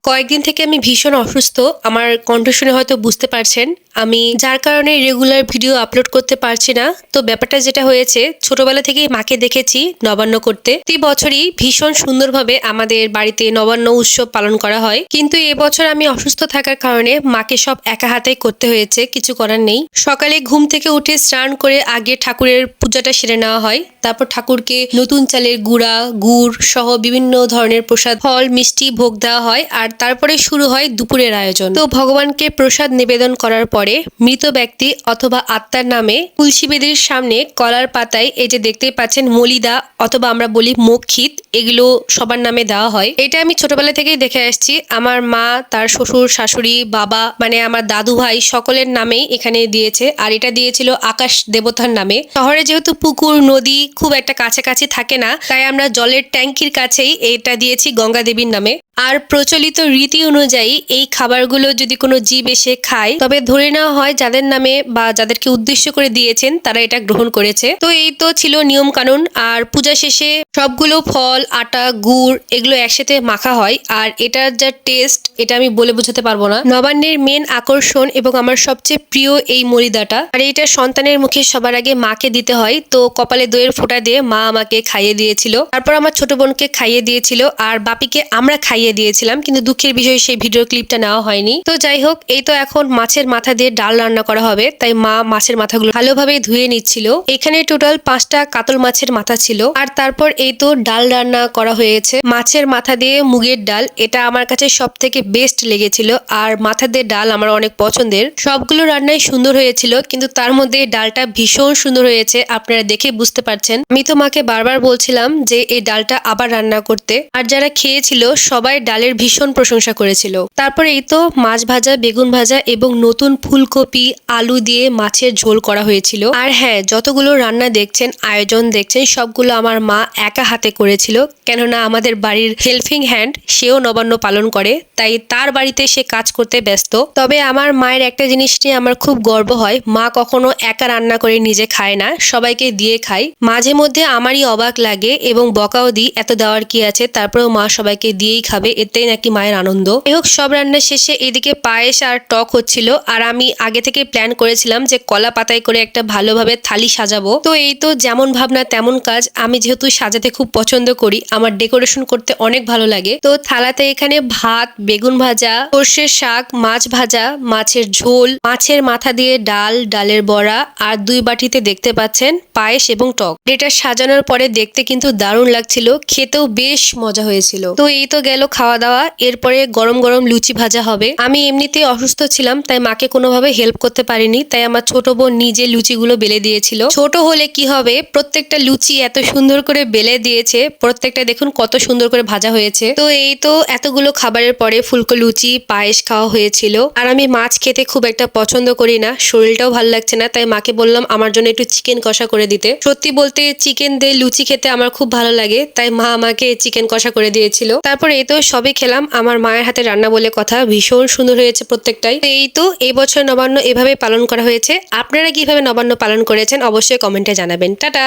কয়েকদিন থেকে আমি ভীষণ অসুস্থ। আমার কণ্ঠ শুনে হয়তো বুঝতে পারছেন। আমি যার কারণে রেগুলার ভিডিও আপলোড করতে পারছি না। তো ব্যাপারটা যেটা হয়েছে, ছোটবেলা থেকেই মাকে দেখেছি নবান্ন করতে। প্রতি বছরই ভীষণ সুন্দরভাবে আমাদের বাড়িতে নবান্ন উৎসব পালন করা হয়। কিন্তু এবছর আমি অসুস্থ থাকার কারণে মাকে সব একা হাতেই করতে হয়েছে, কিছু করার নেই। সকালে ঘুম থেকে উঠে স্নান করে আগে ঠাকুরের পূজাটা সেরে নেওয়া হয়। তারপর ঠাকুরকে নতুন চালের গুঁড়া, গুড় সহ বিভিন্ন ধরনের প্রসাদ, ফল, মিষ্টি ভোগ দেওয়া হয়। আর তারপরে শুরু হয় দুপুরের আয়োজন। তো ভগবানকে প্রসাদ নিবেদন করার পরে মৃত ব্যক্তি অথবা আত্মার নামে তুলসী বেদির সামনে কলার পাতায় এই যে দেখতেই পাচ্ছেন মলিদা অথবা আমরা বলি মক্ষিত, এগুলো সবার নামে দেওয়া হয়। এটা আমি ছোটবেলা থেকেই দেখে আসছি। আমার মা, তার শ্বশুর, শাশুড়ি, বাবা মানে আমার দাদু ভাই সকলের নামেই এখানে দিয়েছে। আর এটা দিয়েছিল আকাশ দেবতার নামে। শহরে যেহেতু পুকুর, নদী খুব একটা কাছাকাছি থাকে না, তাই আমরা জলের ট্যাঙ্কির কাছেই এটা দিয়েছি গঙ্গা দেবীর নামে। আর প্রচলিত রীতি অনুযায়ী এই খাবারগুলো যদি কোনো জীব এসে খায়, তবে ধরে নেওয়া হয় যাদের নামে বা যাদেরকে উদ্দেশ্য করে দিয়েছেন তারা এটা গ্রহণ করেছে। তো এই তো ছিল নিয়ম কানুন। আর পূজা শেষে সবগুলো ফল, আটা, গুড় এগুলো একসাথে মাখা হয়। আর এটার যা টেস্ট, এটা আমি বলে বোঝাতে পারবো না। নবান্নের মেন আকর্ষণ এবং আমার সবচেয়ে প্রিয় এই মলিদাটা। আর এটা সন্তানের মুখে সবার আগে মাকে দিতে হয়। তো কপালে দইয়ের ফোঁটা দিয়ে মা আমাকে খাইয়ে দিয়েছিল। তারপর আমার ছোট বোনকে খাইয়ে দিয়েছিল। আর বাপিকে আমরা খাইয়ে দিয়েছিলাম, কিন্তু দুঃখের বিষয় সেই ভিডিও ক্লিপটা নেওয়া হয়নি। তো যাই হোক, এই তো এখন মাছের মাথা দিয়ে ডাল রান্না করা হবে। তাই মা মাছের মাথাগুলো ভালোভাবে ধুয়ে নিচ্ছিল। এখানে টোটাল 5টা কাতল মাছের মাথা ছিল। আর তারপর এই তো ডাল রান্না করা হয়েছে। মাছের মাথা দিয়ে মুগের ডাল, এটা আমার কাছে সব থেকে বেস্ট লেগেছিল। আর মাথা দিয়ে ডাল আমার অনেক পছন্দের। সবগুলো রান্নাই সুন্দর হয়েছিল, কিন্তু তার মধ্যে ডালটা ভীষণ সুন্দর হয়েছে। আপনারা দেখে বুঝতে পারছেন। আমি তো মাকে বারবার বলছিলাম যে এই ডালটা আবার রান্না করতে। আর যারা খেয়েছিল সবাই ডালের ভীষণ প্রশংসা করেছিল। তারপরে এই তো মাছ ভাজা, বেগুন ভাজা এবং নতুন ফুলকপি, আলু দিয়ে মাছের ঝোল করা হয়েছিল। আর হ্যাঁ, যতগুলো রান্না দেখছেন, আয়োজন দেখছেন, সবগুলো আমার মা একা হাতে করেছিল। কেননা আমাদের বাড়ির হেল্পিং হ্যান্ড সেও নবান্ন পালন করে, তাই তার বাড়িতে সে কাজ করতে ব্যস্ত। তবে আমার মায়ের একটা জিনিস নিয়ে আমার খুব গর্ব হয়, মা কখনো একা রান্না করে নিজে খায় না, সবাইকে দিয়ে খায়। মাঝে মধ্যে আমারই অবাক লাগে এবং বকাও দিই, এত দেওয়ার কি আছে, তারপরেও মা সবাইকে দিয়েই খাবে, এতেই নাকি মায়ের আনন্দ। যাই হোক, সব রান্না শেষে এদিকে পায়েস আর টক হচ্ছিল। আর আমি আগে থেকে প্ল্যান করেছিলাম যে কলা পাতায় করে একটা ভালোভাবে থালি সাজাবো। তো এই তো যেমন ভাবনা তেমন কাজ। আমি যেহেতু সাজাতে খুব পছন্দ করি, আমার ডেকোরেশন করতে অনেক ভালো লাগে। তো থালাতে এখানে ভাত, বেগুন ভাজা, সর্ষের শাক, মাছ ভাজা, মাছের ঝোল, মাছের মাথা দিয়ে ডাল, ডালের বড়া, আর 2 বাটিতে দেখতে পাচ্ছেন পায়েস এবং টক। এটা সাজানোর পরে দেখতে কিন্তু দারুণ লাগছিল, খেতেও বেশ মজা হয়েছিল। তো এই তো গেল খাওয়া দাওয়া। এরপরে গরম গরম লুচি ভাজা হবে। আমি এমনিতেই অসুস্থ ছিলাম, তাই মাকে কোনোভাবে হেল্প করতে পারিনি। তাই আমার ছোট বোন নিজে লুচিগুলো বেলে দিয়েছিল। ছোট হলে কি হবে, প্রত্যেকটা লুচি এত সুন্দর করে বেলে দিয়েছে। প্রত্যেকটা দেখুন কত সুন্দর করে ভাজা হয়েছে। তো এই তো এতগুলো খাবারের পরে ফুলকো লুচি, পায়েস খাওয়া হয়েছিল। আর আমি মাছ খেতে খুব একটা পছন্দ করি না, শরীরটাও ভালো লাগছে না, তাই মাকে বললাম আমার জন্য একটু চিকেন কষা করে দিতে। সত্যি বলতে চিকেন দিয়ে লুচি খেতে আমার খুব ভালো লাগে, তাই মা আমাকে চিকেন কষা করে দিয়েছিল। তারপর এই তো সবই খেলাম। আমার মায়ের হাতে রান্না বলে কথা, ভীষণ সুন্দর হয়েছে প্রত্যেকটাই। এই তো এই বছর নবান্ন এভাবে পালন করা হয়েছে। আপনারা কিভাবে নবান্ন পালন করেছেন অবশ্যই কমেন্টে জানাবেন। টাটা।